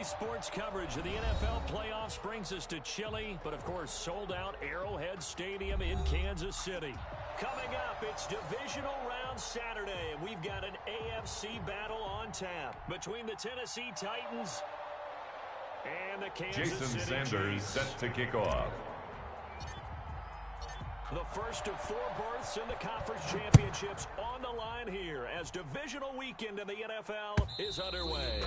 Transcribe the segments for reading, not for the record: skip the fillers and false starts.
Sports coverage of the NFL playoffs brings us to chilly, but of course sold-out Arrowhead Stadium in Kansas City. Coming up, it's Divisional Round Saturday, and we've got an AFC battle on tap between the Tennessee Titans and the Kansas City Jason Sanders Chiefs. set to kick off. The first of 4 berths in the conference championships on the line here as divisional weekend in the NFL is underway.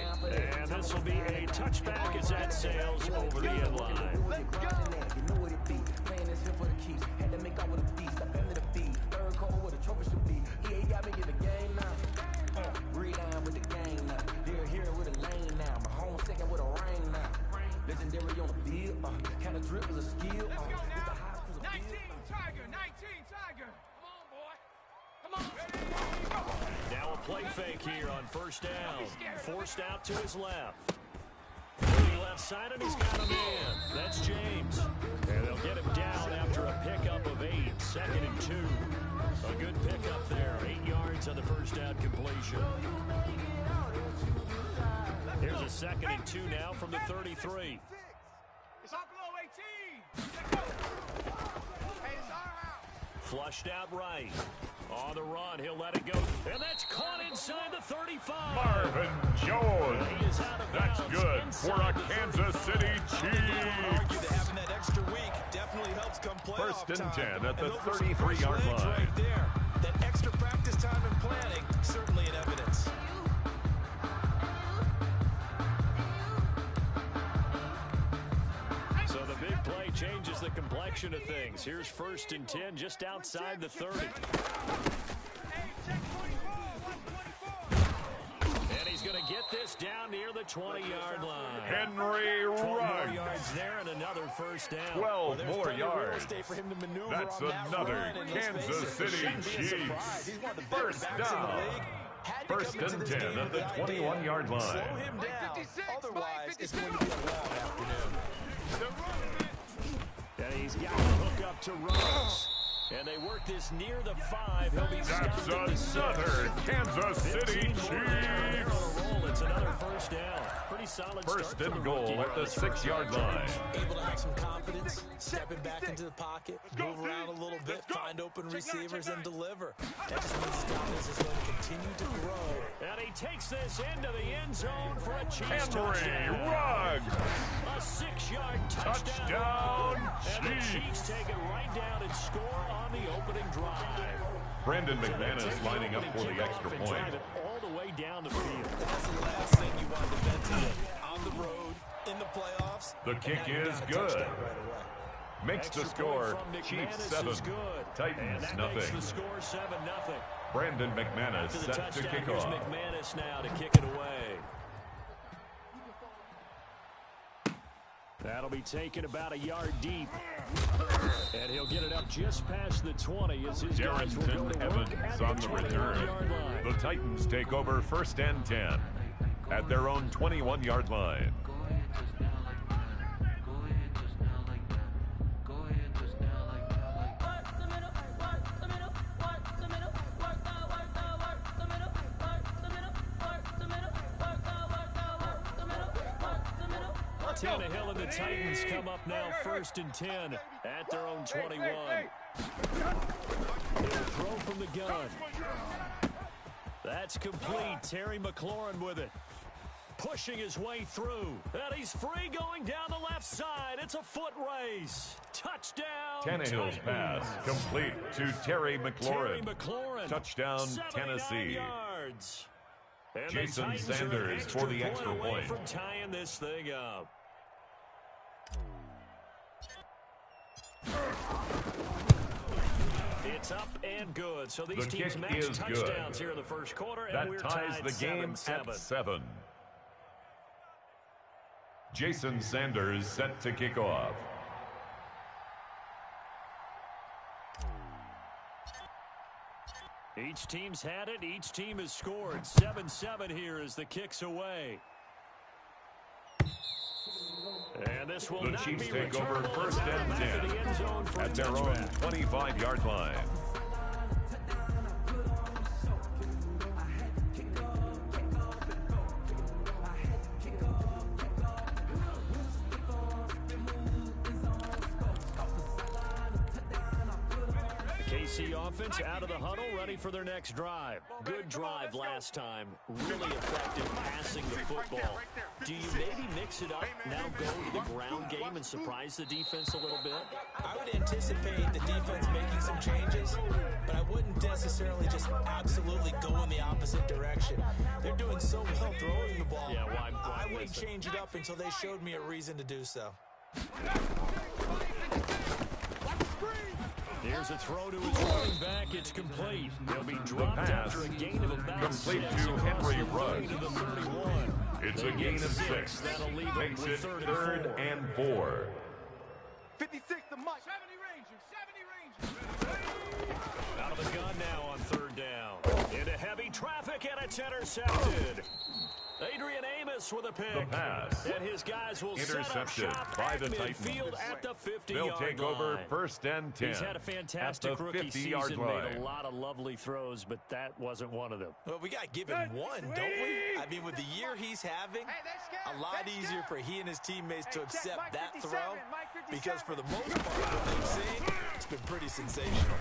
And this will be a touchback as that sails over the end line. Let's go! You know what it be. Playing this here for the keys. Had to make out with a feast. I family the feed. Third quarter where the trophy should be. He ain't got me in the game now. Breathe down with the game now. They're here with a lane now. My home second with a rain now. Legendary on the field. Kind of drip is a skill. It's the high school 19 Tiger, 19 Tiger. Come on, boy. Come on. Now a play fake here on first down. Forced out to his left. The left side, and he's got him in. That's James. And they'll get him down after a pickup of 8. 2nd and 2. A good pickup there. 8 yards on the first down completion. Here's a 2nd and 2 now from the 33. It's all below 18. Let's go. Hey, it's our house. Flushed out right. On the run, he'll let it go. And that's caught inside the 35. Marvin Jones. He is out of That's bounds good inside for a the Kansas City Argue Chiefs. that having that extra week definitely helps come playoff First and time. 10 at the And those are some 33-yard fresh legs line. right there. That extra practice time and planning, certainly in evidence. So the big play changes the complexion of things. Here's 1st and 10 just outside the 30. Hey, check 24. Watch 24. And he's going to get this down near the 20-yard line. Henry 12 more Ruggs. yards there and another first down. 12 There's more plenty of real yards. estate for him to maneuver That's on that another run, and let's face Kansas it, City shouldn't be a Chiefs. surprise. He's one of the better First backs in the down. league. Had to First come into and this 10 game at the with idea. 21-yard line. Slow him down. Otherwise, it's going to be a long afternoon. And he's got the hook up to Ruggs. And they work this near the 5. He'll be stopped That's at the 6. another Kansas City 15 more there. They're on Chiefs. a roll. It's another first down. Pretty solid First start for and the goal rookie at the on 6-yard line. Able to have some confidence, stepping back into the pocket, move around a little bit, find open receivers, and deliver. That just means his confidence is going to continue to grow. And he takes this into the end zone for a Chiefs Henry touchdown. Ruggs. A 6-yard touchdown. Touchdown, And the Chiefs. Chiefs take it right down and score on the opening drive. Brandon McManus lining up for the extra point. Drive it all the way down the field. That's the last thing you want to ventilate. On the road, in the playoffs. The kick and now you is got a good. touchdown right away. Makes the Extra score point from Chiefs McManus 7, is good. And Titans that makes nothing. the score 7-0. Brandon McManus To the set to touchdown, kick here's off. McManus now to kick it away. That'll be taken about a yard deep. And he'll get it up just past the 20 as his guys will go Darrington to work Evans at on the the 21-yard return. line. The Titans take over 1st and 10 at their own 21-yard line. Tannehill and the Titans come up now 1st and 10 at their own 21. He'll throw from the gun. That's complete. Terry McLaurin with it. Pushing his way through. And he's free going down the left side. It's a foot race. Touchdown. Tannehill's pass complete to Terry Terry McLaurin. McLaurin. Touchdown, 79 Tennessee. yards. And Jason the Titans are an Sanders for the extra away point. from tying this thing up. It's up and good. So these The teams kick match is touchdowns good. here in the first quarter, and That we're ties tied the game 7-7. at 7. Jason Sanders set to kick off. Each team's had it. Each team has scored. 7-7 here as the kick's away. And this will The not Chiefs be take over returnable. 1st and Back to the end zone for 10 a at their own touchback. 25-yard line. KC offense out of the huddle, ready for their next drive. Good drive last time. Really effective passing the football. Do you maybe mix it up, now go to the ground game and surprise the defense a little bit? I would anticipate the defense making some changes, but I wouldn't necessarily just absolutely go in the opposite direction. They're doing so well throwing the ball. Yeah, why I wouldn't change it up until they showed me a reason to do so. Here's a throw to his running back. It's complete. He'll be dropped after a gain of about complete 6. to Henry Ruggs. To the 31. It's a gain of 6. That'll leave Makes him it with third and 4. 56 to Mike. 70 Rangers. Out of the gun now on third down. Into heavy traffic, and it's intercepted. Adrian Amos with a pick. The pass. And his guys will set up Intercepted shop by at the midfield Titans. at the 50-yard They'll line. take over first and 10. He's had a fantastic at the rookie 50-yard season, line. made a lot of lovely throws, but that wasn't one of them. Well, we got to give him one, don't we? I mean, with the year he's having, a lot easier for he and his teammates to accept that throw, because for the most part, what they've seen, it's been pretty sensational.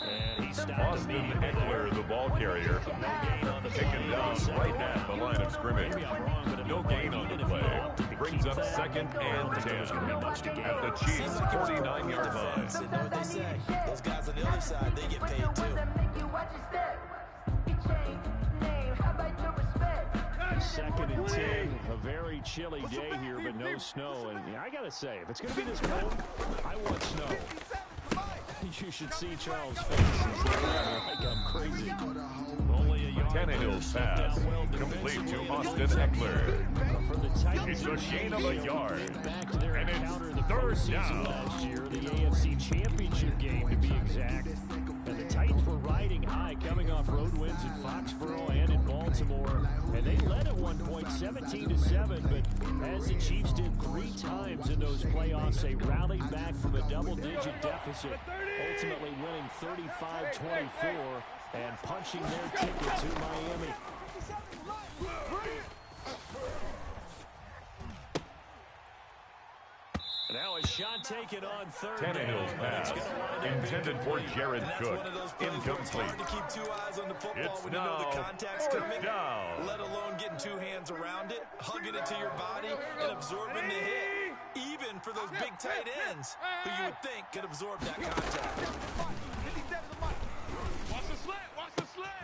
And he stopped Austin immediately. Eckler, the ball carrier, No gain on the taken down right at the line of scrimmage. Maybe I'm wrong, but it No looked gain like on the even if he play. opted to Brings keep up that, second I and don't think there was 10 going to be much to gain. at the Chiefs' 49-yard line. And know what they say? Those guys on the other side, they get paid too. Second and 10, a very chilly day here, but no snow. And I got to say, if it's going to be this cold, I want snow. You should see Charles' face. He's looking at me like I'm crazy. Only a yard. Tannehill's pass, complete to Austin Eckler. For the Titans, It's a gain of a yard. back to their And it's encounter in the third postseason down. last year, the AFC Championship game to be exact. And the Titans were riding high, coming off road wins in Foxborough and in Baltimore. And they led at one point 17-7, but as the Chiefs did 3 times in those playoffs, they rallied back from a double-digit deficit, ultimately winning 35-24 and punching their ticket to Miami. Now a shot taken on third Tannehill's down, but it's pass, gonna wind up intended for Jared And that's Cook, one of those plays where it's hard to incomplete. keep 2 eyes on the football It's when you know the now contact's fourth coming, down. let alone getting 2 hands around it, hugging it to your body, and absorbing the hit, even for those big tight ends who you would think could absorb that contact. 57 to Mike. Watch the slant. Watch the slant.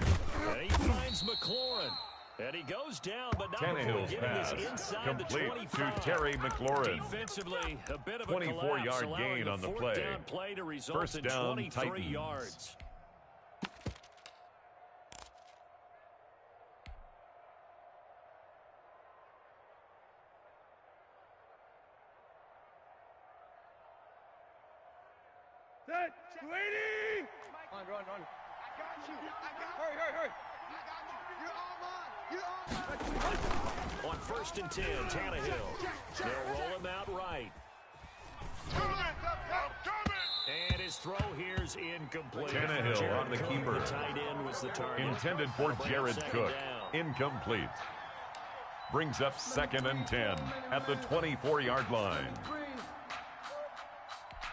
And he finds McLaurin. And he goes down, but not before Tannehill's getting pass, this inside the complete 25. to Terry McLaurin. Defensively, a bit of a 24-yard collapse, allowing gain a on the fourth play. down play to result First in down, 23 Titans. yards. Set. 280. Run. I got you. Hurry. I got you. You're all mine. On first and 10, Tannehill. They'll roll him out right. And his throw here's incomplete. Tannehill Jared on the Cook, keeper. The tight end was the target. Intended for Jared Second Cook, down. incomplete. Brings up second and 10 at the 24-yard line.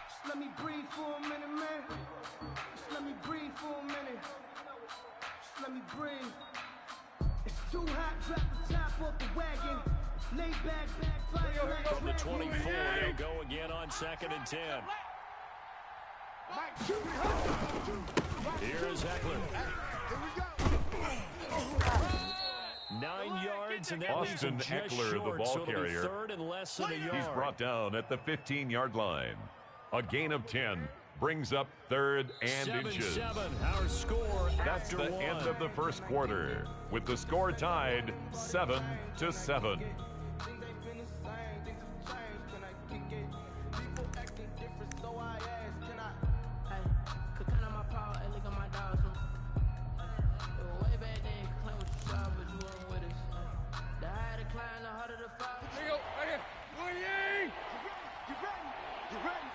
Just let me breathe for a minute, man. Just let me breathe for a minute. Just let me breathe. It's too hot, drop the top off the wagon. Lay back, fire like From the 24, they'll go again on second and 10. Here is Eckler. 9 yards, and that leaves him Austin just Eckler, the short, ball so it'll be carrier. third and less than a yard. He's brought down at the 15-yard line. A gain of 10 brings up third and inches. 7-7, our score That's after the one. end of the first quarter, with the score tied 7-7. Things ain't been the same, things have changed. Can I kick it? People acting different, so I ask, can I? Hey, could count on my power, and look at my dogs. It was way back then, could claim what you saw, but you weren't with us. The higher the climb, the harder the fall. Here you go. Right here. 28. You ready?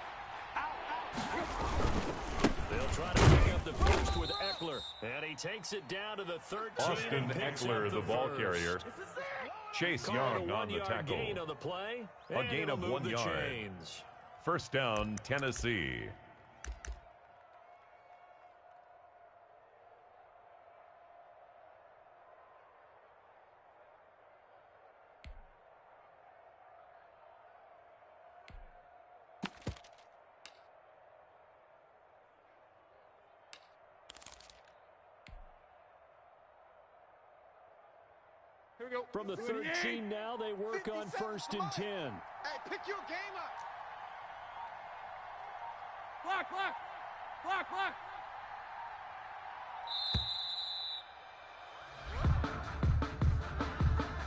They'll try to pick up the first with Eckler, and he takes it down to the 13. Austin and picks Eckler, up the ball first. carrier. Chase Called Young a on the 1-yard tackle. gain on the play, A and gain it'll of move 1 the yard. chains. First down, Tennessee. From the 13 now, they work on 1st and 10. Hey, pick your game up. Block, block. Block, block.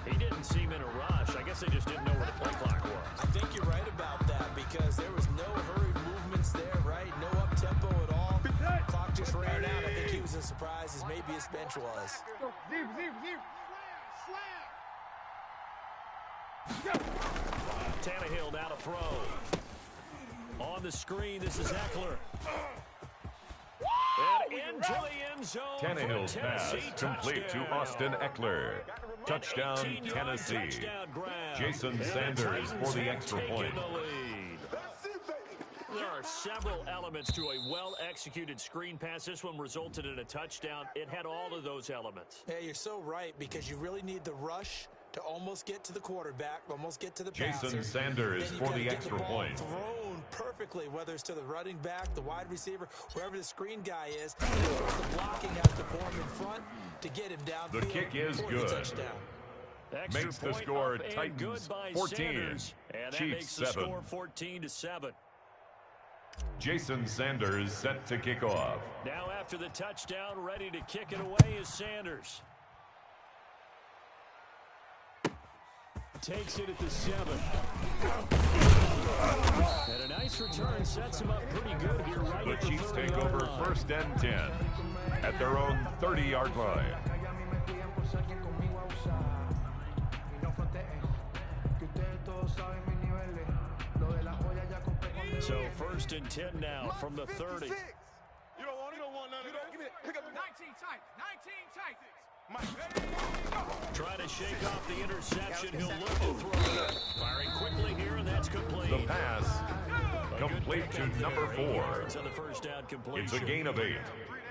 He didn't seem in a rush. I guess they just didn't know where the play clock was. I think you're right about that because there was no hurried movements there, right? No up-tempo at all. Clock just ran out. I think he was as surprised as maybe his bench was. Tannehill now to throw. On the screen, this is Eckler. And into the end zone. Tannehill's pass complete to Austin Eckler. Touchdown, 18-yard Tennessee. touchdown grab. Jason And the Sanders Titans for the have extra taken point. the lead. There are several elements to a well-executed screen pass. This one resulted in a touchdown. It had all of those elements. Yeah, you're so right because you really need the rush to almost get to the quarterback, almost get to the passer. Jason Sanders Then you for gotta the get extra the ball point. thrown perfectly, whether it's to the running back, the wide receiver, wherever the screen guy is. The blocking has to form in front to get him down. The kick is for the good. touchdown. Extra Makes the point score up and Titans good by 14, Sanders. And that Chiefs makes the 7. score 14-7. Jason Sanders set to kick off. Now after the touchdown, ready to kick it away is Sanders. Takes it at the 7. And a nice return sets him up pretty good here right The at the Chiefs take 30-yard over line. 1st and 10 at their own 30-yard line. So 1st and 10 now from the 30. You don't want none of that. Give me it. Pick up 19 tight. 19 tight. Trying to shake off the interception. He'll look to throw it. Firing quickly here, and that's complete. The pass complete to number 4. Yards on the first down completion. It's a gain of 8.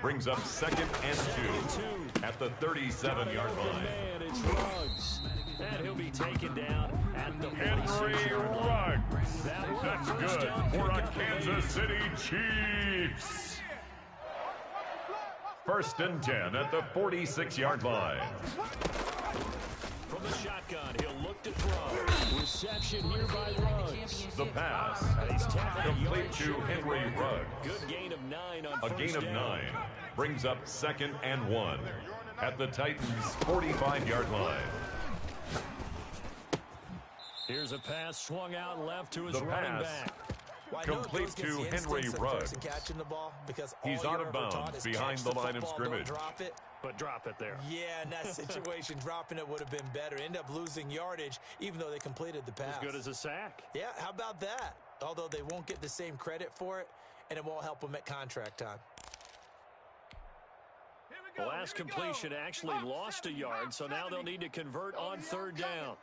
Brings up 2nd and 2 at the 37-yard line. Man, it's Ruggs. And he'll be taken down at the Henry 46-yard line. Ruggs. That's good for a Kansas City Chiefs. 1st and 10 at the 46-yard line. From the shotgun, he'll look to throw. Reception here by Ruggs. The pass He's tackled complete to Henry Ruggs. Good gain of 9 on A first gain of down. 9 brings up 2nd and 1 at the Titans' 45-yard line. Here's a pass swung out left to his The running pass back. Well, I know it complete goes to against the Henry instincts of the Ruggs. person catching the ball because He's all out you're of ever taught bounds is behind catch the line of football, scrimmage. Don't drop it. But drop it there. Yeah, in that situation, dropping it would have been better. End up losing yardage, even though they completed the pass. As good as a sack. Yeah, how about that? Although they won't get the same credit for it, and it won't help them at contract time. The last completion actually lost a yard, so now they'll need to convert on 3rd down.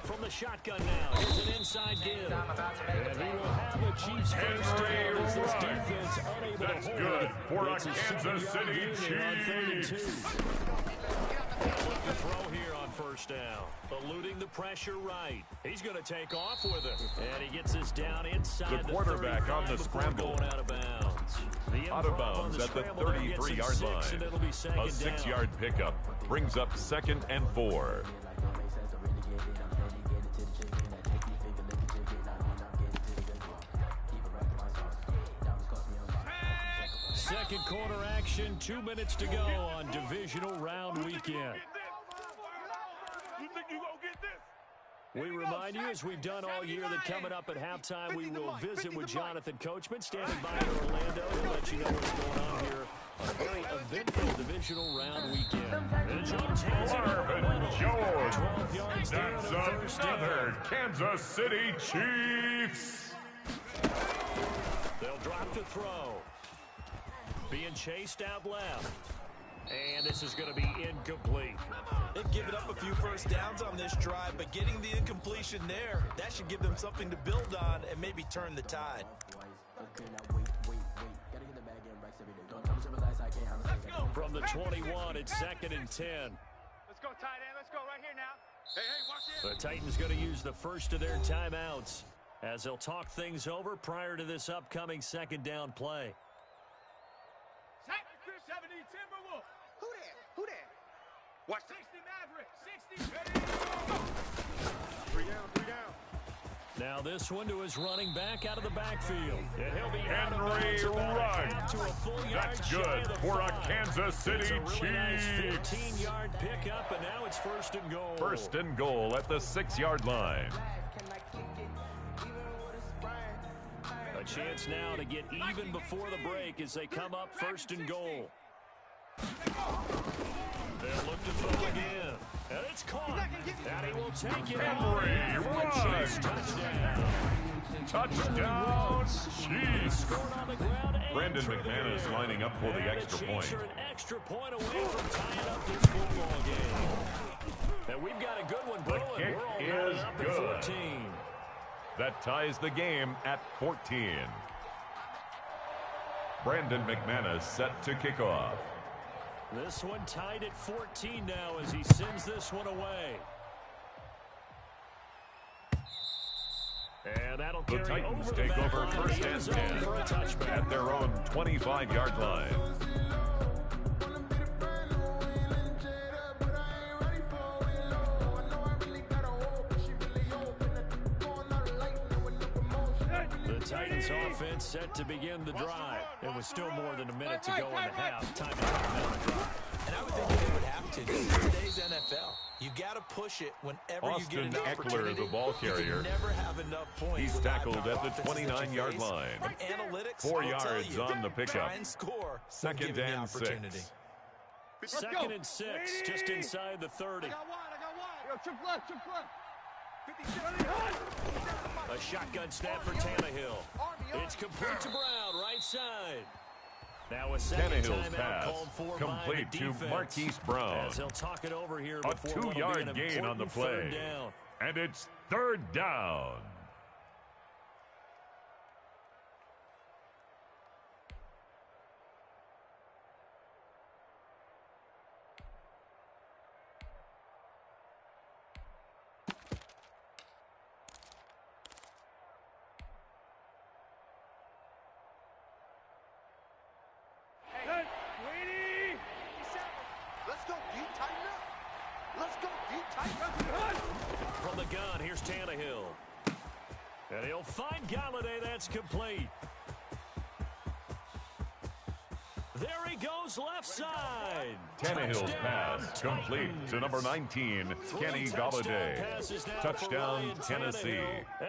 From the shotgun now, here's an inside give. And he will have a Chiefs first down as this defense unable That's to hold. good for a It's Kansas 7-yard City gain on 3rd and 2. Chiefs. Look to throw here on 1st down. Eluding the pressure right. He's going to take off with it. And he gets this down inside The quarterback 35 on the before scramble. going out of bounds. The Out of improv on bounds at the scramble there gets him 33-yard 6, line. and it'll be 2nd A down. 6-yard pickup brings up 2nd and 4. Second quarter action, 2 minutes to go on divisional round weekend. You think you gonna get this? We remind you, as we've done all year, that coming up at halftime, we will visit with Jonathan Coachman, standing by in Orlando to let you know what's going on here on a very eventful divisional round weekend. And Jones has it over the Marvin middle. Jones. 12 yards there That's on a first down. another Kansas City Chiefs. They'll drop to throw. Being chased out left. And this is going to be incomplete. They've given up a few first downs on this drive, but getting the incompletion there, that should give them something to build on and maybe turn the tide. From the 21, it's 2nd and 10. Let's go, tight end. Let's go right here now. Hey, watch this. The Titans going to use the first of their timeouts as they'll talk things over prior to this upcoming 2nd down play. Sack 70 Timberwolf. Who that? Watch 60 Maverick. 60. Three down. Now this one to his running back out of the backfield. And he'll be Henry runs. That's good for a Kansas City Chiefs. Nice 15-yard pickup, and now it's 1st and goal. 1st and goal at the 6-yard line. A chance now to get even before the break as they come up 1st and goal. They'll look to throw again. And it's caught. And he will take it. Henry runs. Touchdown, Chiefs. Brendan McManus lining up for the extra point. An extra point away from tying up this football game. And we've got a good one brewing. The kick We're all is up good. at 14. That ties the game at 14. Brandon McManus set to kick off. This one tied at 14 now as he sends this one away. And that'll The carry Titans over take the over back line 1st and 10 for a touchback. at their own 25-yard line. The Titans offense set to begin the drive. It was still more than a minute to go in the half. Time to come down the drive. And I would think they would have to. This is today's NFL. You got to push it whenever you get an opportunity. Eckler, the ball carrier. You never have enough points. He's tackled at the 29-yard line. And analytics 4 will tell yards you, on the pickup. try and score. 2nd and 6. 2nd and 6, just inside the 30. I got one. Yo, trick left. 56. A shotgun snap for Tannehill. It's complete to Brown, right side. Now a second Tannehill's timeout pass called for complete by the to defense. Marquise Brown. As he'll talk it over here A before what'll be 2-yard an gain on the important play. 3rd down. And it's 3rd down. From the gun, here's Tannehill. And he'll find Galladay. That's complete. There he goes, left side. Tannehill's pass complete to number 19, Kenny Galladay. Touchdown, Tennessee.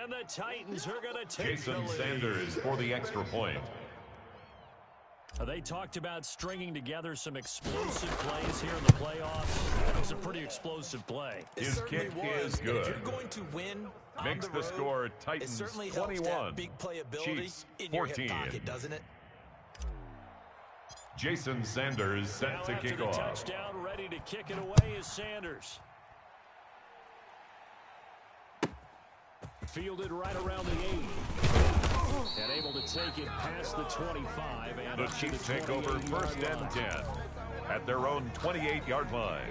And the Titans are going to take Jason the lead. Sanders for the extra point. They talked about stringing together some explosive plays here in the playoffs. That was a pretty explosive play. His kick is And if good. you're going to win on Makes the road, score it Titans certainly helps to 21, have big playability Chiefs in your 14. hip pocket, doesn't it? Jason Sanders set Now to after kick the off. touchdown, ready to kick it away is Sanders. Fielded right around the 8. And able to take it past the 25. And The up to Chiefs take over 28-yard 1st and line. 10 at their own 28-yard line.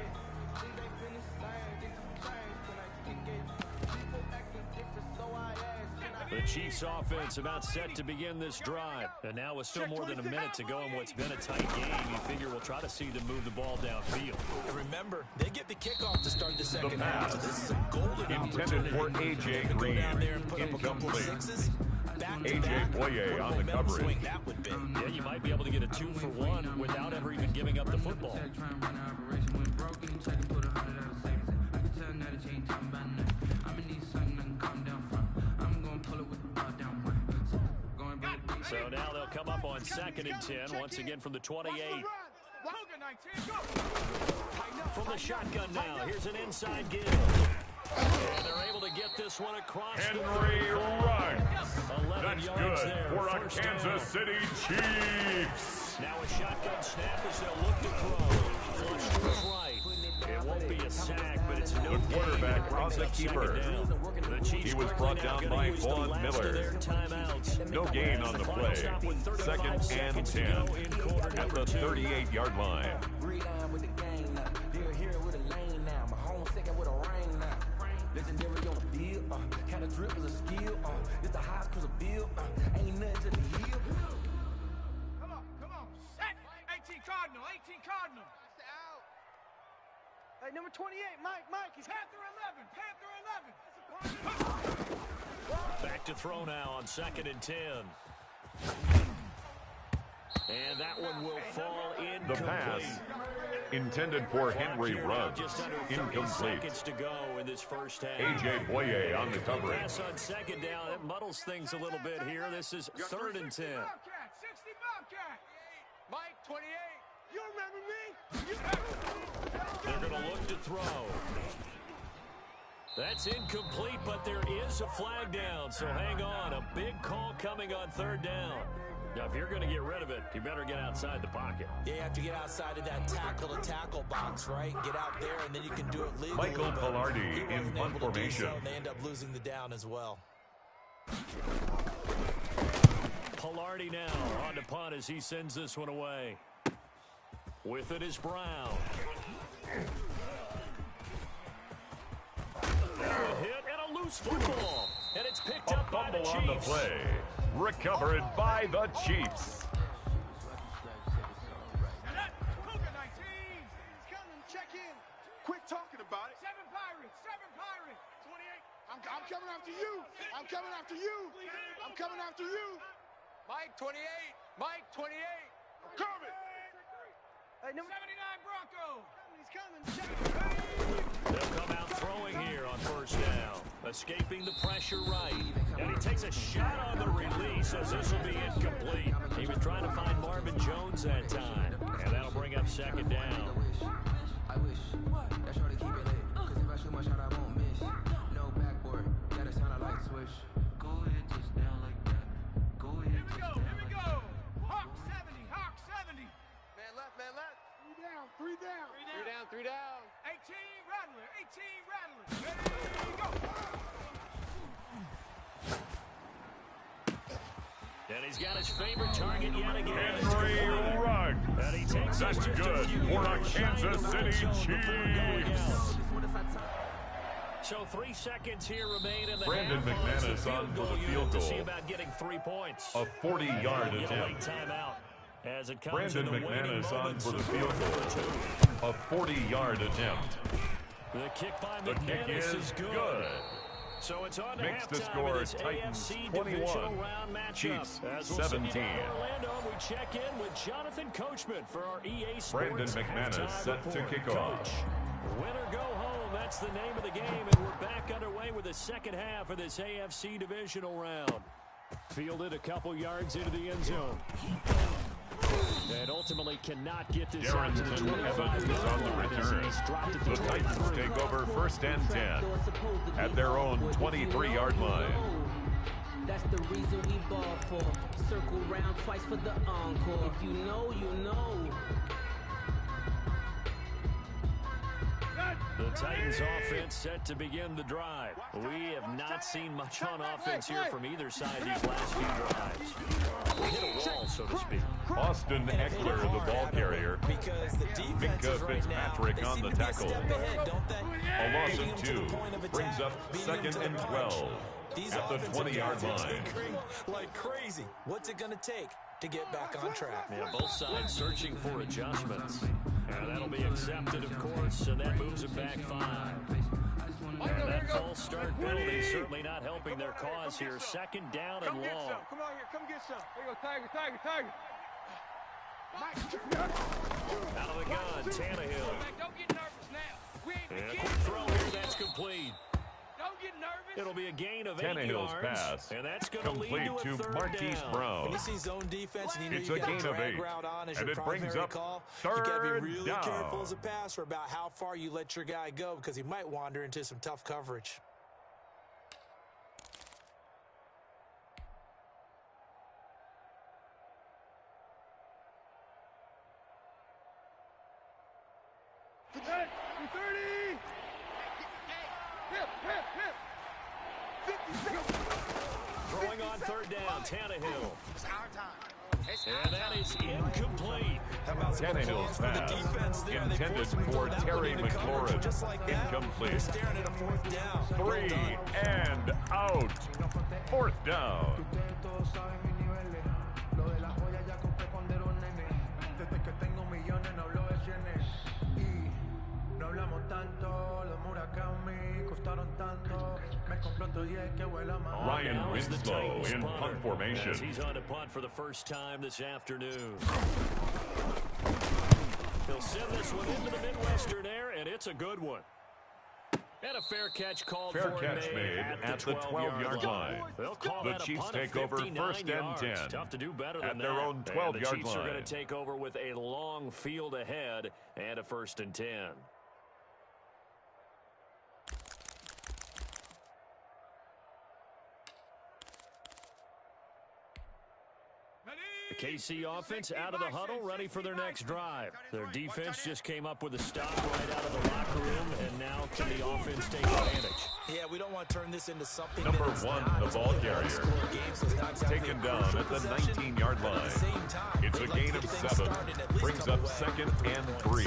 The Chiefs offense about set to begin this drive. And now with still more than a minute to go in what's been a tight game, you figure we'll try to see them move the ball downfield. And remember, they get the kickoff to start the second The half. pass So this is a golden intended for opportunity. A.J. They go Green. down there and put up a couple of Incomplete. sixes. Back-to-back. A.J. Boye What a on the momentum coverage. swing that would be. Yeah, you might be able to get a 2-for-1 without ever even giving up the football. So now they'll come up on 2nd and 10, once again from the 28. From the shotgun now, here's an inside give. And they're able to get this one across Henry the runs. 11 That's yards good there. for a 1st Kansas down. City Chiefs. Now a shotgun snap as they'll look to throw. Flush to his right. It won't be a sack, but it's no The quarterback gain. on the Brings up keeper. 2nd down. The Chiefs He was quickly brought now down gonna by use the Vaughn last of Miller. their timeouts. No gain on the Final play. stop with 35 2nd and seconds to 10 go in quarter at number the 2. 38-yard line. Reline with the game now. They're here with a lane now. My home second with a ring now. Legendary on the field. Kind of drip is a skill. It's the highest cause of bill. Ain't nothing to the heel. Come on. Set. 18 Cardinal. Hey, number 28, Mike, he's Panther 11. Back to throw now on 2nd and 10. And that one will fall incomplete. The pass intended for Henry Ruggs. Just under 30 Incomplete. seconds to go in this first half. A.J. Boye on the coverage. Pass on 2nd down. That muddles things a little bit here. This is 3rd and 10. 60 Bobcat. Mike, 28. You remember me? They're going to look to throw. That's incomplete, but there is a flag down, so hang on. A big call coming on 3rd down. Now, if you're going to get rid of it, you better get outside the pocket. Yeah, you have to get outside of that tackle-to-tackle box, right? Get out there, and then you can do it legally. Michael Pilardi in punt formation. And they end up losing the down as well. Pilardi now on to punt as he sends this one away. With it is Brown. A hit and a loose football. And it's picked up by the Chiefs. On the play. Recovered by the Chiefs. Cougar 19. He's coming. Check in. Quit talking about it. 7 Pirates. 28. I'm coming after you. I'm coming after you. Mike, 28. Mike, 28. I'm coming. Hey, number 79 Bronco. He's coming. Check it. They'll come out throwing here on 1st down. Escaping the pressure right. And he takes a shot on the release as this will be incomplete. He was trying to find Marvin Jones that time. And that'll bring up 2nd down. I wish. That's hard to keep it lit. Cause if I shoot my shot, I won't miss. No backboard. Gotta sound a light switch. Go ahead, touch down like that. Go ahead, Here we touch go. down Here we like go. that. Hawk 70. Hawk 70. Man left. 3 down. 3 down. 18 Rattler. There you go. And he's got his favorite target yet again. Henry Ruggs. And he takes That's us just good a few for the yards shy of Kansas the City red zone before going Chiefs. out. So 3 seconds here remain in the Brandon half. McManus on for the unit field to goal. see about getting 3 points. A 40-yard Get a late attempt. timeout as it comes Brandon in the waning McManus on moments for the of field quarter goal. A 40-yard attempt. The kick by The kick McManus is good. good. So it's on to Makes the halftime score of this Titans AFC 21, Divisional round matchup. Chiefs As we'll 17. see in Orlando, we check in with Jonathan Coachman for our EA Sports Brandon McManus halftime set to report. kick off. Coach, win or go home, that's the name of the game, and we're back underway with the second half of this AFC Divisional round. Fielded a couple yards into the end zone. And ultimately cannot get this out to the Darrington 25 Evans on the return. The Titans take over 1st and 10 at their own 23-yard line. That's the reason we ball for. Circle round twice for the encore. If you know, you know. The Titans offense set to begin the drive. We have not seen much on offense here from either side these last few drives. We hit a wall, so to speak. Austin Eckler, the ball carrier. Because the defense Minka right Fitzpatrick now, on the they seem to be a tackle. step ahead, don't they? A loss Beating of them to 2 the point of brings attack, up beating them 2nd to and the punch. 12 These at the offensive 20-yard guys are line. tinkering like crazy. What's it going to take to get back on track? Yeah, both sides searching for adjustments. And that'll be accepted, of course, and that moves it back 5. And that false start penalty certainly not helping their cause here. 2nd down and long. Come on here. Come get some. There you go, Tiger. Out of the gun, Tannehill. Don't get nervous now. We ain't And a beginning. quick throw here, that's complete. Don't get nervous. It'll be a gain of 8 Tannehill's yards. pass And that's going to lead complete to a to 3rd Marquise down. Brown. When you see zone defense and you know It's you a got gain of drag 8, route on as and your it brings primary up call, you got to 3rd be really down. careful as a passer about how far you let your guy go because he might wander into some tough coverage. Hey, 30. Hip. 50. Throwing on 3rd down, Tannehill. It's our time. And that is incomplete. How about some Tannehill's applause for the pass defense there? They intended forced him to for go down Terry into coverage McLaurin. just like that. Incomplete. They're staring at a 4th down. 3 Well done. and out. 4th down. Desde que tengo millones no hablo de cienes y no hablamos tan Ryan Winslow in punt formation. He's on to punt for the first time this afternoon. He'll send this one into the Midwestern air, and it's a good one. And a fair catch called Fair catch made at the 12-yard line. They'll call The that Chiefs a punt take over 59 first and yards. 10. Tough to do better than at their own 12-yard line. The Chiefs are going to take over with a long field ahead and a 1st and 10. The KC offense out of the huddle, ready for their next drive. Their defense just came up with a stop right out of the locker room, and now can the offense take advantage? Yeah, we don't want to turn this into something Number one, the ball carrier. Taken down at the 19-yard line. It's a gain of 7. Brings up 2nd and 3.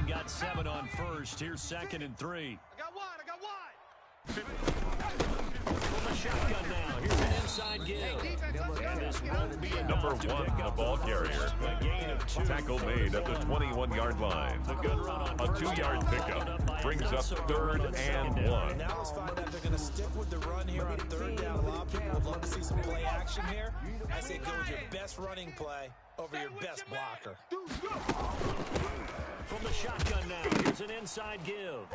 Got 7 on first. Here's 2nd and 3. I got wide. From the shotgun now. Here's an inside give. And this won't be enough. Number one, the ball carrier. A gain of 2. Tackle made at the 21-yard line. A good run on A first 2-yard down. pickup brings up 3rd and 1. Now let's find out they're going to stick with the run here on 3rd down. A lot of people would love to see some play action here. I say go with your best running play over your best blocker. From the shotgun now, here's an inside give.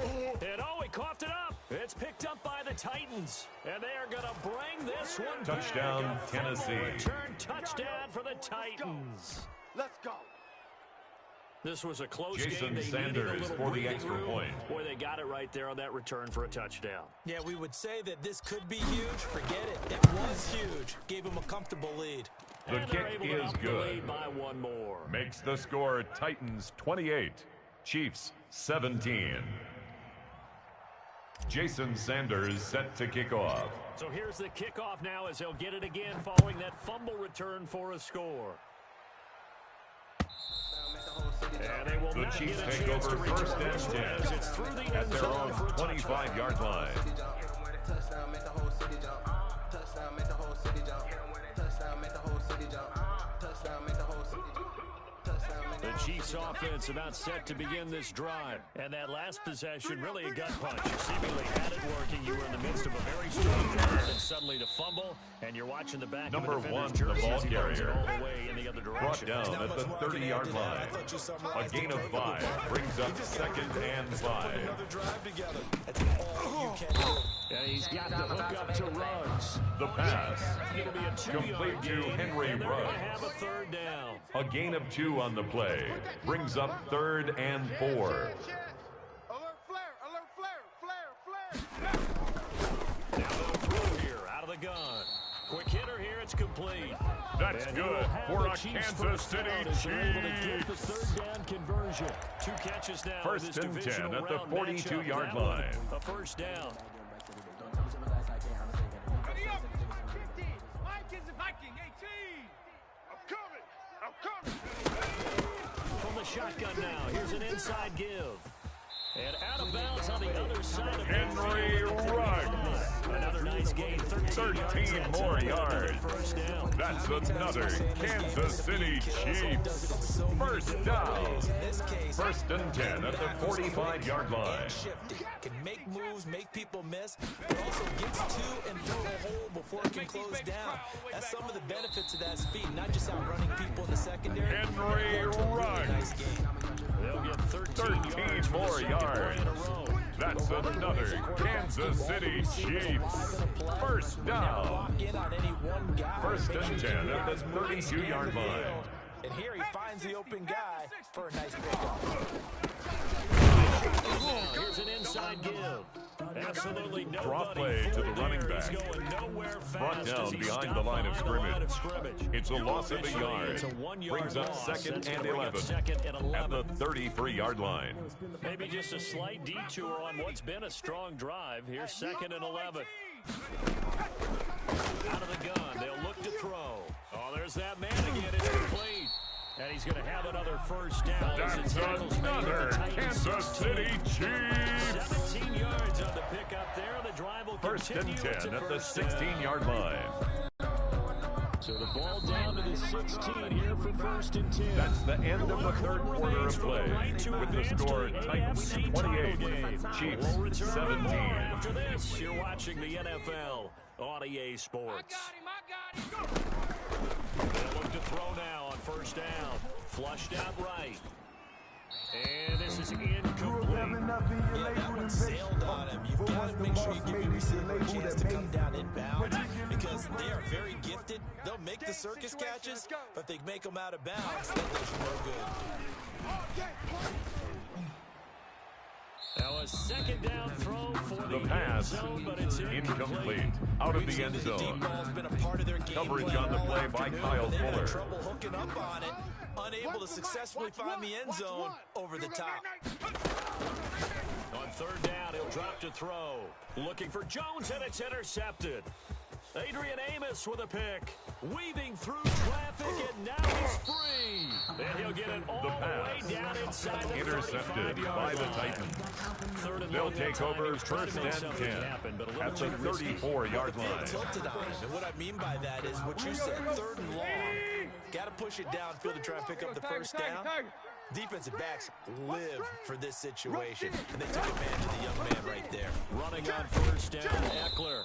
And he coughed it up. It's picked up by the Titans. And they are going to bring this one Touchdown, back. Tennessee. Return touchdown for the Titans. Let's go. This was a close Jason game. They Sanders needed a little for the breathing extra room. point. Boy, they got it right there on that return for a touchdown. Yeah, we would say that this could be huge. Forget it. It was huge. Gave him a comfortable lead. The And kick they're able to is up the good. lead by 1 more. Makes the score Titans 28, Chiefs 17. Jason Sanders set to kick off. So here's the kickoff now as they'll get it again following that fumble return for a score. And they will The not Chiefs get a take chance over to return 1st and this one 10 as it's through the at end their zone own for a touchdown. 25-yard line. Touchdown, make the whole city jump. Touchdown, make the whole city jump. Touchdown, make the whole city jump. Touchdown, make the whole city jump. The Chiefs offense about set to begin this drive. And that last possession, really a gut punch. You seemingly had it working. You were in the midst of a very strong drive, and suddenly to fumble, and you're watching the back Number of the one, defender's the jersey ball as he moves it carrier. all the way in the other Brought direction. down at the 30-yard line. A gain of 5 brings up 2nd and 5. Another drive together. That's all you can do. And he's got the hook up to Ruggs. The pass It'll be a 2-yard complete to gain, Henry and they're going to Ruggs. have a 3rd down. A gain of 2 on the play brings up 3rd and 4. Alert flare, alert flare. Now they'll throw here out of the gun. Quick hitter here, it's complete. That's And good he will have for the a Chiefs Kansas first City down as they're able to get the Chiefs. 3rd down conversion. 2 catches now. in 1st this and 10 divisional at the round 42-yard matchup. That line. one, a 1st down. From the shotgun now, here's an inside give. And out of bounds on the other side of Henry Ruggs. Another nice gain, 13 more yards. First down. That's another Kansas City Chiefs. First down. 1st and 10 at the 45-yard line. Shifty. Can make moves, make people miss, but also gets to and through a hole before it can close down. That's some of the benefits of that speed, not just outrunning people in the secondary. Henry Ruggs. Nice game. They'll get 13 more yards. That's another Kansas City Chiefs. First down. Lock in on any one guy. 1st and 10 at the 32-yard line. And here he finds the open guy for a nice pickup. Here's an inside give. Absolutely nobody Draw play to the running there. He's back. going nowhere fast Brought as down he's behind stopped the line of behind the scrimmage. It's a loss of a yard. It's a 1-yard Brings up loss. 2nd That's and gonna bring up 11 2nd and 11. at the 33-yard line. Maybe just a slight detour on what's been a strong drive. Here's 2nd and 11. Out of the gun, they'll look to throw. Oh, there's that man again. It's complete. And he's going to have another first down. That's another Kansas City Chiefs. 17 yards on the pickup there. The drive will 1st continue. and 10 It's a at the first down. 16-yard line. So the ball down to the 16 here for 1st and 10. That's the end of the third quarter of play. With the score Titans 28, Chiefs 17. After this, you're watching the NFL on EA Sports. They'll look to throw now on 1st down. Flushed out right. And this is incomplete. Yeah, that one sailed on him. You've got to make sure you give your receiver a chance to come down in bounds because they are very gifted. They'll make the circus catches, but they make them out of bounds. That does you no good. Now a 2nd down throw for The pass, zone, but it's incomplete. Out of the end zone. Coverage on the play by Kyle Fuller. Trouble hooking up on it. Unable to successfully find the end zone over the top. On 3rd down, he'll drop to throw. Looking for Jones, and it's intercepted. Adrian Amos with a pick. Weaving through traffic, and now he's free. And he'll get it all the way down inside the intercepted by the Titans. They'll take over 1st and 10 at the 34-yard line. Tilted on him. And what I mean by that is what you said, 3rd and long. Got to push it downfield to try and pick up the 1st down. Defensive backs live for this situation, and they took advantage of the young man right there. Running on 1st down, Eckler.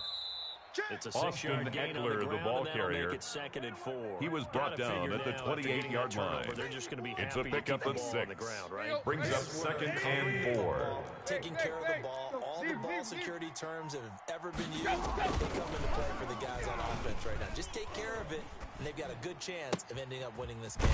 It's a 6-yard gain on Eckler, the the ball carrier. Make it 2nd and 4. He was brought down at the 28-yard line. They're just going to be it's a pickup of 6. Right? Brings up 2nd and 4. Taking care of the ball. All the ball security terms have ever been used. They come into play for the guys on offense right now. Just take care of it, and they've got a good chance of ending up winning this game.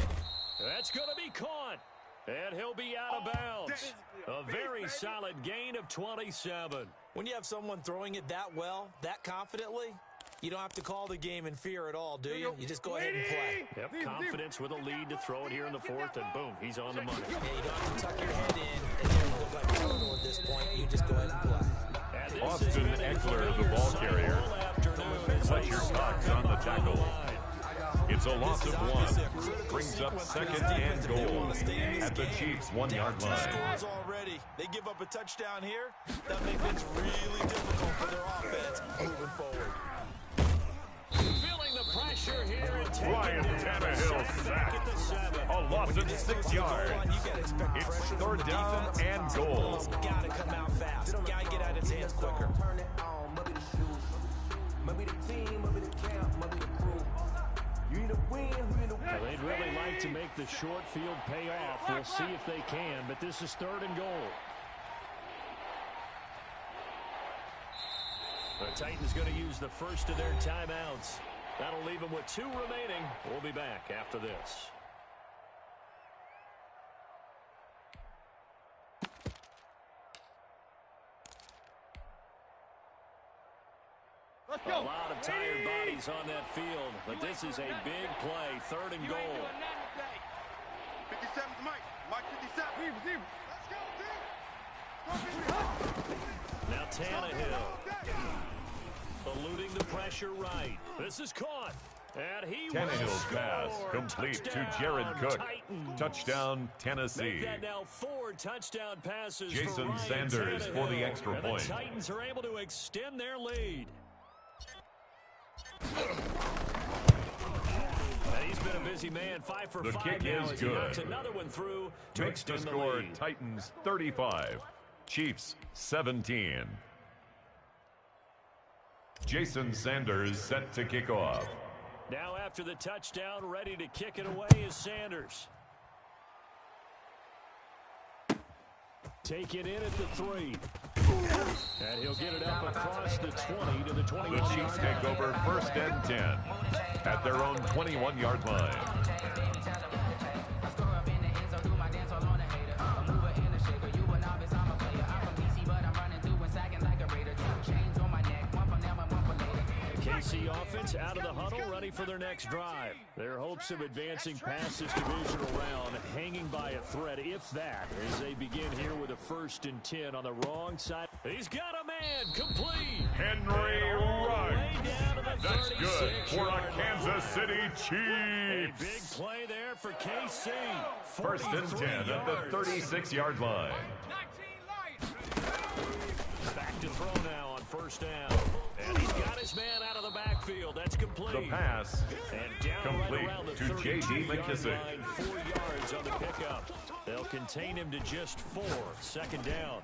That's going to be caught. And he'll be out of bounds. A very solid gain of 27. When you have someone throwing it that well, that confidently, you don't have to call the game in fear at all, do you? You just go ahead and play. Yep, confidence with a lead to throw it here in the 4th, and boom, he's on the money. Yeah, you don't have to tuck your head in and then look like a turtle at this point. You just go ahead and play. Austin Eckler, the ball carrier. Fletcher Cox on the tackle. It's a loss of 1. Brings up 2nd and goal at the Chiefs' 1-yard line. Scores already. They give up a touchdown here. That makes things really difficult for their offense moving forward. Feeling the pressure here and taking Ryan Tannehill sack. A loss of 6 yards. It's 3rd down and goal. Got to come out fast. Got to get out of his hands quicker. They'd really like to make the short field pay off. We'll see if they can, but this is 3rd and goal. The Titans going to use the first of their timeouts. That'll leave them with 2 remaining. We'll be back after this. A lot of tired bodies on that field, but this is a big play, 3rd and goal. 57's Mike. Mike 57. Let's go, Now Tannehill eluding the pressure right. This is caught. And he Tannehill's pass complete to Jared Cook. Titans. Touchdown, Tennessee. Make that now 4 touchdown passes Jason for Ryan Sanders Tannehill. for the extra And point. The Titans are able to extend their lead. And he's been a busy man, 5 for 5 The kick now is as he good. knocks another one through to Makes the extend score lead. Titans 35, Chiefs 17. Jason Sanders set to kick off. Now after the touchdown, ready to kick it away is Sanders. Take it in at the 3. And he'll get it up across the 20 to the 21. The Chiefs take over 1st and 10 at their own 21-yard line. KC offense out of the huddle, ready for their next drive. Their hopes of advancing past this divisional round hanging by a thread, if that, as they begin here with a 1st and 10 on the wrong side. He's got a man, complete. Henry Ruggs. That's good for a Kansas Kansas City Chiefs. A big play there for KC. 1st and 10 at the 36-yard line. Back to throw now on 1st down. And he's got his man out of the backfield. backfield. That's complete. The pass And down complete right around the to J.D. 32-yard McKissick. line, 4 yards on the pickup. They'll contain him to just 4. Second down.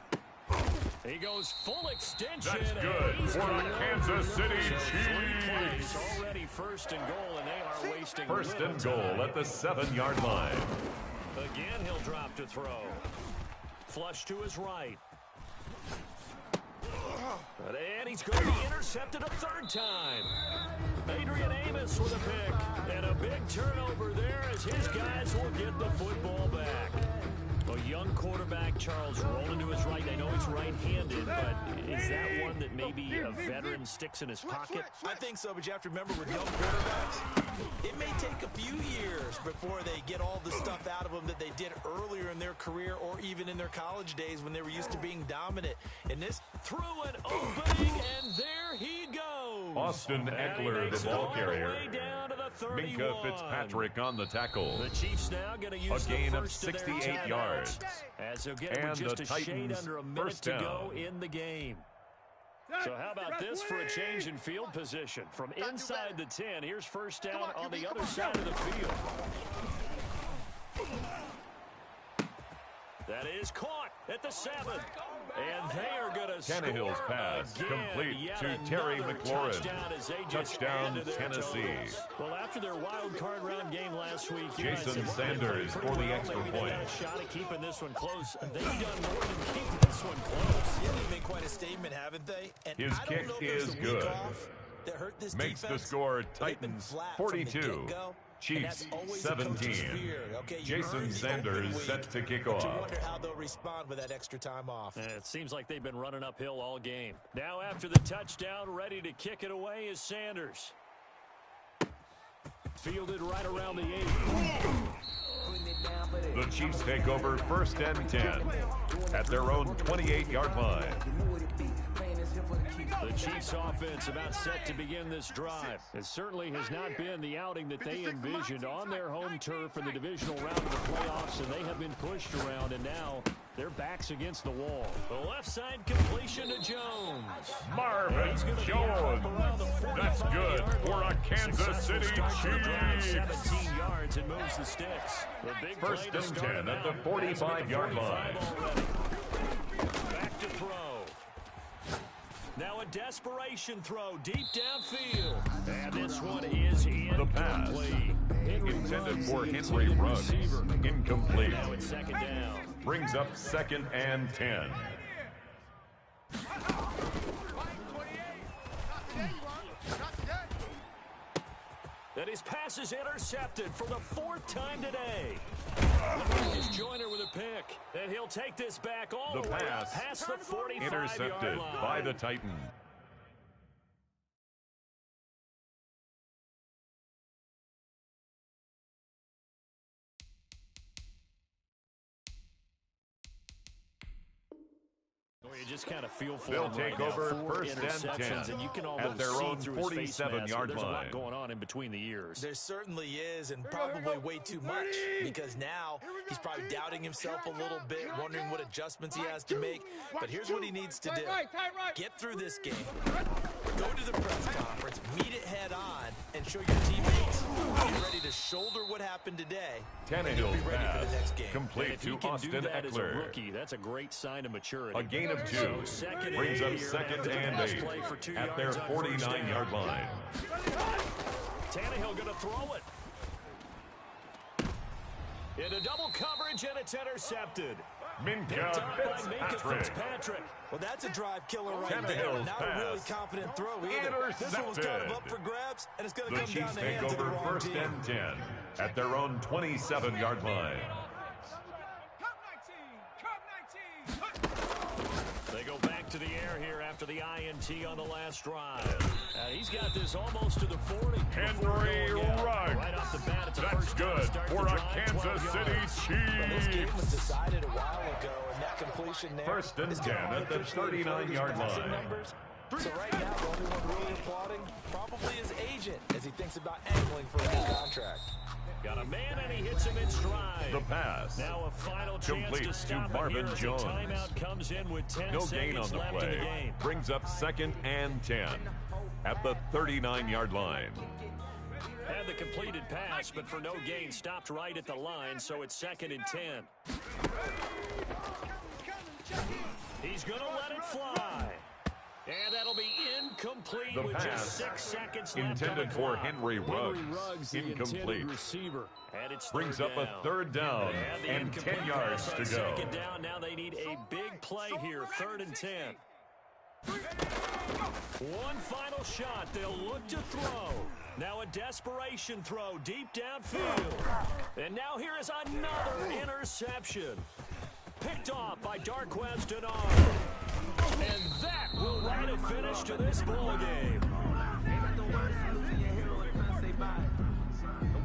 He goes full extension. That's good for the Kansas City Chiefs. Already first and goal, and they are wasting First little and goal at the 7-yard line. Again, he'll drop to throw. Flush to his right. And he's going to be intercepted a third time. Adrian Amos with a pick. And a big turnover there as his guys will get the football back. A young quarterback, Charles, rolling to his right. I know he's right-handed, but is that one that maybe a veteran sticks in his pocket? I think so, but you have to remember with young quarterbacks, it may take a few years before they get all the stuff out of them that they did earlier in their career or even in their college days when they were used to being dominant. And this through an opening, and there he goes. Austin Eckler, the ball carrier. Minka Fitzpatrick on the tackle. The Chiefs now going to use a gain of first 68 yards. As they'll get and just the a shade Titans under a minute first to down. go in the game. So how about this for a change in field position? From inside the 10, here's first down on the other side of the field. That is caught at the 7. And they are going to score Tannehill's pass again. complete Yet to Terry another McLaurin. Touchdown, as they just Touchdown, added to their Tennessee. totals. Well, after their wild card round game last week, Jason Sanders for the extra maybe point. They got a shot at keeping this one close. They've done more than keep this one close. Yeah, they've made quite a statement, haven't they? And His I don't kick know if there's is a week good. off that hurt this Makes defense. the score They've been Titans flat from the 42. get-go. Chiefs And that's always the coach's 17. fear. Okay, you Jason earned the Sanders open week, set to kick but you off. wonder how they'll respond with that extra time off. It seems like they've been running uphill all game. Now after the touchdown, ready to kick it away is Sanders. Fielded right around the 8. The Chiefs take over first and 10 at their own 28-yard line. The Chiefs offense about set to begin this drive. It certainly has not been the outing that they envisioned on their home turf in the divisional round of the playoffs, and they have been pushed around, and now their backs against the wall. The left side completion to Jones. Marvin Jones. That's good for a Kansas City Chiefs. 17 yards and moves the sticks. The big First play to and start 10 him at the out. 45-yard line. Back to throw. Now a desperation throw deep downfield. And this one is incomplete. The pass intended for Henry Ruggs. Incomplete. Now it's second down. Brings up second and 10. And his pass is intercepted for the 4th time today. Is Joyner with a pick. And he'll take this back all the way pass past the 45-yard intercepted line. by the Titans. You just kind of feel for They'll him take right over now. 4 first and interceptions, 10 and you can at almost their see own through his face mask. 47-yard There's a lot line. going on in between the years. There certainly is, and probably way too much, because now he's probably doubting himself a little bit, wondering what adjustments he has to make. But here's what he needs to do. Get through this game. Go to the press conference, meet it head on, and show your teammates you're ready to shoulder what happened today. Tannehill's Be ready for pass the next game. complete If he to can Austin do that as a Eckler. rookie, that's a great sign of maturity. A gain of 2 So second brings and up 8 here second after the and pass 8 play for 2 at their yards on first 49-yard down. line. Tannehill going to throw it. Into double coverage, and it's intercepted. Minka Picked up by Minka Fitzpatrick. Fitzpatrick. Well, that's a drive killer right there. Tannehill's Not a really pass. confident throw either. This one was kind of up for grabs, and it's going to The come down Chiefs to take hands of the over wrong first team. and 10 at their own 27-yard line. They go back to the air here after the INT on the last drive. He's got this almost to the 40. Henry Ruggs. Right off the bat, it's a That's first down to good start for the a drive, Kansas 12 City yards. Well, this game was Chiefs. decided a while ago, and that completion there First and is 10 gonna at the officially inflate his 39-yard passing line. numbers. So right now, the only one really applauding probably his agent as he thinks about angling for a new contract. Got a man, and he hits him in stride. The pass. Now a final chance Complete to to stop it Marvin here as Jones. a timeout comes in with 10 No gain on seconds the left in the play. game. Brings up second and 10. at the 39-yard line. Had the completed pass, but for no gain, stopped right at the line, so it's 2nd and 10. He's going to let it fly. And that'll be incomplete The with pass just 6 seconds left intended for Henry Ruggs. the Incomplete. Receiver. And it's Brings up a 3rd down and 10 yards to go. 2nd down. Now they need a big play here. 3rd and 10. One final shot. They'll look to throw. Now a desperation throw deep downfield. And now here is another interception. Picked off by Darquez Denard. And that will write a finish to this ball game.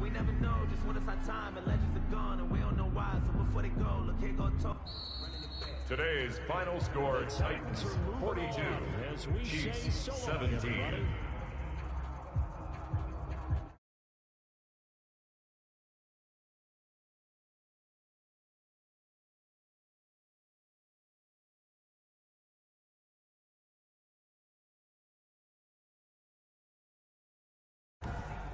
We never know just when it's our time and legends are gone and we don't know why. So before they go, look, here go talk. Today's final score, Titans 42, Chiefs 17.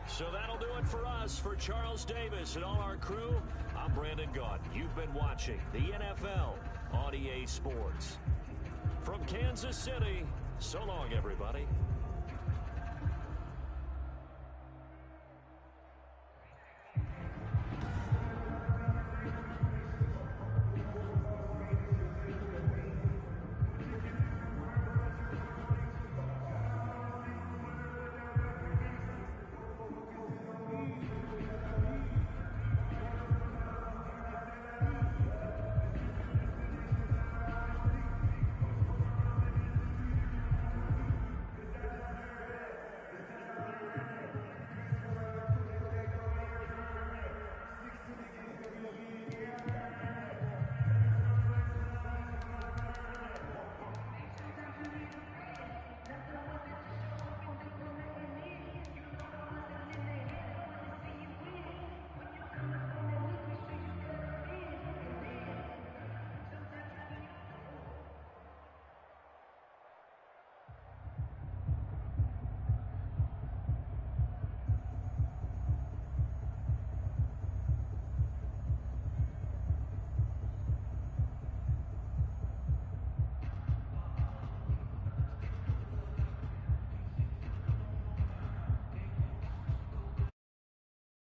So that'll do it for us. For Charles Davis and all our crew, I'm Brandon Gaudin. You've been watching the NFL on EA Sports. From Kansas City, so long, everybody.